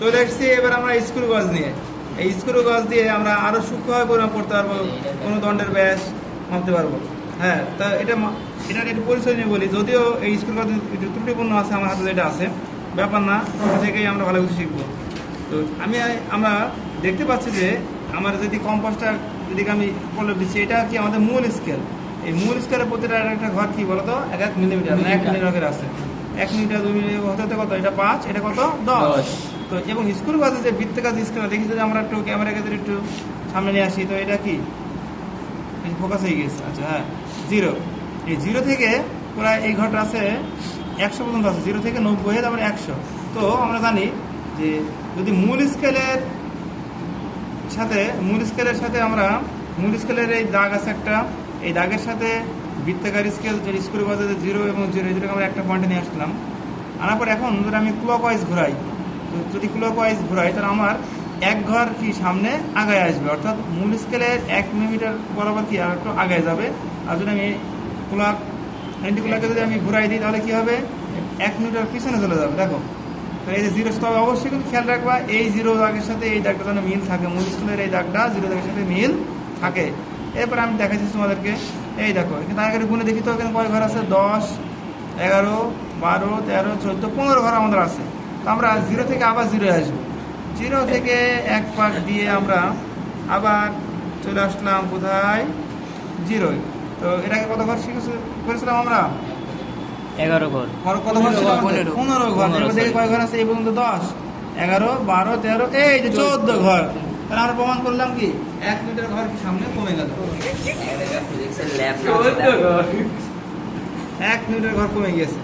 চলে এসেছি এবার আমরা স্ক্রু গজ নিয়ে। এই স্ক্রু গজ দিয়ে আমরা আরো সূক্ষ্মভাবে পরিমাপ করতে পারবো, কোনো দণ্ডের ব্যাস মাপতে পারবো। হ্যাঁ, তা এটার একটু পরিচয় নিয়ে বলি। যদিও এই স্ক্রু গজ একটু ত্রুটিপূর্ণ আছে, আমার হাতে যেটা আছে, ব্যাপার না, ওটা থেকেই আমরা ভালো কিছু শিখবো। তো আমরা দেখতে পাচ্ছি যে আমার যদি কম্পাসটা যদি আমি বলে দিচ্ছি, এটা কি আমাদের মূল স্কেল। এই মূল স্কেলের প্রতিটা একটা ঘর কি বলতো 1 মিলিমিটার, 1 মিলিমিটার আছে। 1 মিলিমিটার 2 মিলিমিটার হতে কত, এটা 5, এটা কত 10। তো এবং স্ক্রু গজে যে বৃত্তাকার স্কেল দেখি, যদি আমরা একটু ক্যামেরাকে যদি একটু সামনে নিয়ে আসি, তো এটা কি ফোকাস হয়ে গেছে। আচ্ছা, হ্যাঁ, 0। এই 0 থেকে প্রায় এই ঘরটা আছে 100 পর্যন্ত আছে, 0 থেকে 90, তারপরে 100। তো আমরা জানি যে যদি মূল স্কেলের সাথে আমরা মূল স্কেলের এই দাগ আছে একটা, এই দাগের সাথে বৃত্তাকার স্কেল যে স্ক্রু গজে 0 এবং 0, এই দুটোকে আমরা একটা পয়েন্টে নিয়ে আসলাম। আনার পর এখন যদি আমি ক্লকওয়াইজ ঘুরাই, তাহলে আমার এক ঘর কি সামনে আগায় আসবে, অর্থাৎ মূল স্কেলের 1 মিলিমিটার বরাবর কি আর একটু আগায় যাবে। আর যদি আমি অ্যান্টিক্লককে যদি আমি ঘুরাই দিই, তাহলে কি হবে, 1 মিলিমিটার পিছনে চলে যাবে। দেখো, তো এই যে 0, তবে অবশ্যই কিন্তু খেয়াল রাখবা এই 0 দাগের সাথে এই দাগটা যেন মিল থাকে, মূল স্কেলের এই দাগটা 0 দাগের সাথে মিল থাকে। এরপর আমি দেখাচ্ছি তোমাদেরকে, এই দেখো এখানে আগে গুনে দেখি তো এখানে কয় ঘর আছে, 10, 11, 12, 13, 14, 15 ঘর আমাদের আছে। তো আমরা 0 থেকে আবার 0 আসবো, 0 থেকে 1 পাক দিয়ে আমরা আবার চলে আসলাম কোথায়, 0। তো এটাকে কত ঘর করেছিলাম আমরা, 11 ঘর। কত ঘর ছিল, 15 ঘর। এবার দেখে কয় ঘর আছে এই পর্যন্ত, 10, 11, 12, 13, এই যে 14 ঘর। তাহলে আমরা প্রমাণ করলাম কি 1 মিটার ঘর কি সামনে কমে গেল, 1 মিটার ঘর কমে গেছে।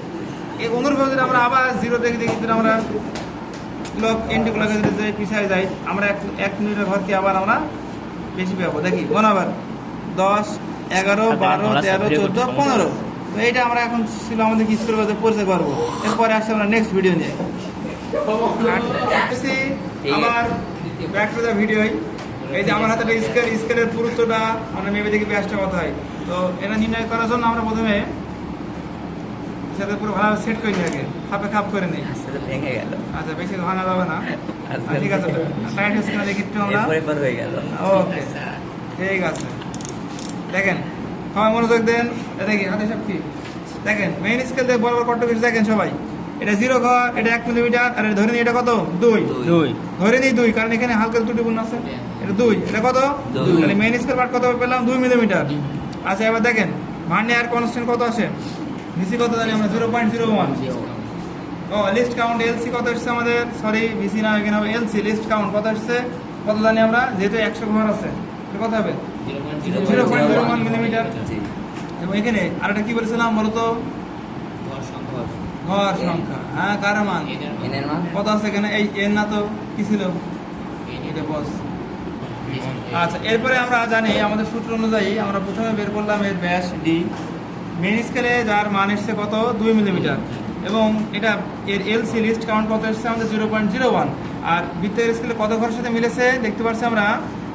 এই অনুরূপভাবে যদি আমরা আবার 0 থেকে দেখি, আমরা এন্টিক্লকে যদি পিছিয়ে যাই, আমরা 1 মিটার ঘর কি আবার আমরা বেশি পাবো। দেখি আবার 10, 11, 12, 13, 14, 15। তো এইটা আমরা এখন ছিল আমাদের স্কুল বাজে পরিচয় করবো। এরপরে আসছে আমরা নেক্সট ভিডিও নিয়ে আবার ব্যাক টু দ্য ভিডিও। এই যে আমার হাতে স্কেলের পুরুত্বটা আমরা মেপে দেখি ব্যাসটা কত হয়। তো এটা নির্ণয় করার জন্য আমরা প্রথমে সাথে পুরো ভালো সেট করে নিই, আগে খাপ করে নিই। ভেঙে গেল। আচ্ছা, বেশি ভাঙা যাবে না, ঠিক আছে। টাইট হচ্ছে না দেখি একটু আমরা, হয়ে গেল। ওকে, ঠিক আছে। দেখেন সবাই মনোযোগ দেন, দেখি হাতে সব কি দেখেন। মেইন স্কেল দিয়ে বরাবর কত কিছু দেখেন সবাই। এটা 0 ঘর, এটা 1 মিলিমিটার, আর ধরে নিই এটা কত, 2 ধরে নিই 2, কারণ এখানে হালকা ত্রুটিপূর্ণ আছে। এটা 2, এটা কত, তাহলে মেইন স্কেল পার্ট কত পেলাম, 2 মিলিমিটার। আচ্ছা, এবার দেখেন ভার্নিয়ার কনস্ট্যান্ট কত আসে, ভিসি কত জানি আমরা, 0.01। ও লিস্ট কাউন্ট এলসি কত এসছে আমাদের, সরি ভিসি না, এখানে হবে এলসি, লিস্ট কাউন্ট কত এসছে কত জানি আমরা, যেহেতু 100 ঘর আছে, এটা কত হবে, 0.01 মিলিমিটার। এবং এখানে আরেকটা কি বলেছিলাম বলতো, ঘর সংখ্যা। হ্যাঁ, কার মান, কত আছে এখানে, এই এন না তো কি ছিল, এটা বস। আচ্ছা, এরপরে আমরা জানি আমাদের সূত্র অনুযায়ী আমরা প্রথমে বের করলাম এর ব্যাস ডি। মেইন স্কেলে যার মান এসছে কত, 2 মিলিমিটার, এবং এটা এর এলসি লিস্ট কাউন্ট কত এসছে আমাদের 0.01। আর বৃত্তের স্কেলে কত ঘরের সাথে মিলেছে দেখতে পাচ্ছি আমরা,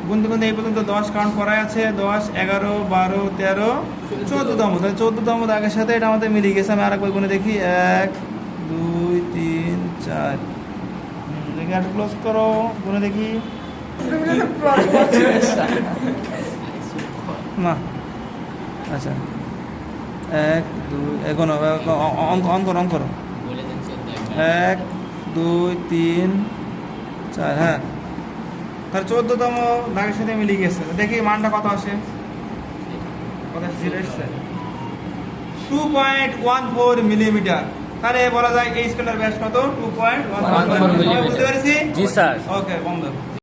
গুনতে এই পর্যন্ত 10 কাউন্ট করাই আছে, 10, 11, 12, 13, 14তম। তাহলে 14তম দাগের সাথে এটা আমাদের মিলে গেছে। আমি আরেকবার গুনে দেখি, 1, 2, 3, 4, দেখি আর ক্লোজ করো, গুনে দেখি না। আচ্ছা, 1, 2, এগোনো অঙ্ক করো, 1, 2, 3, 4, হ্যাঁ, তার 14তম দাগের সাথে মিলে গেছে। দেখি মানটা কত আসে, কত এসছে, 2.14 মিলিমিটার। তাহলে বলা যায় এই স্কেলের ব্যাস কত, 2.14 মিলিমিটার। বুঝতে পেরেছি? জি স্যার। ওকে, বন্ধ।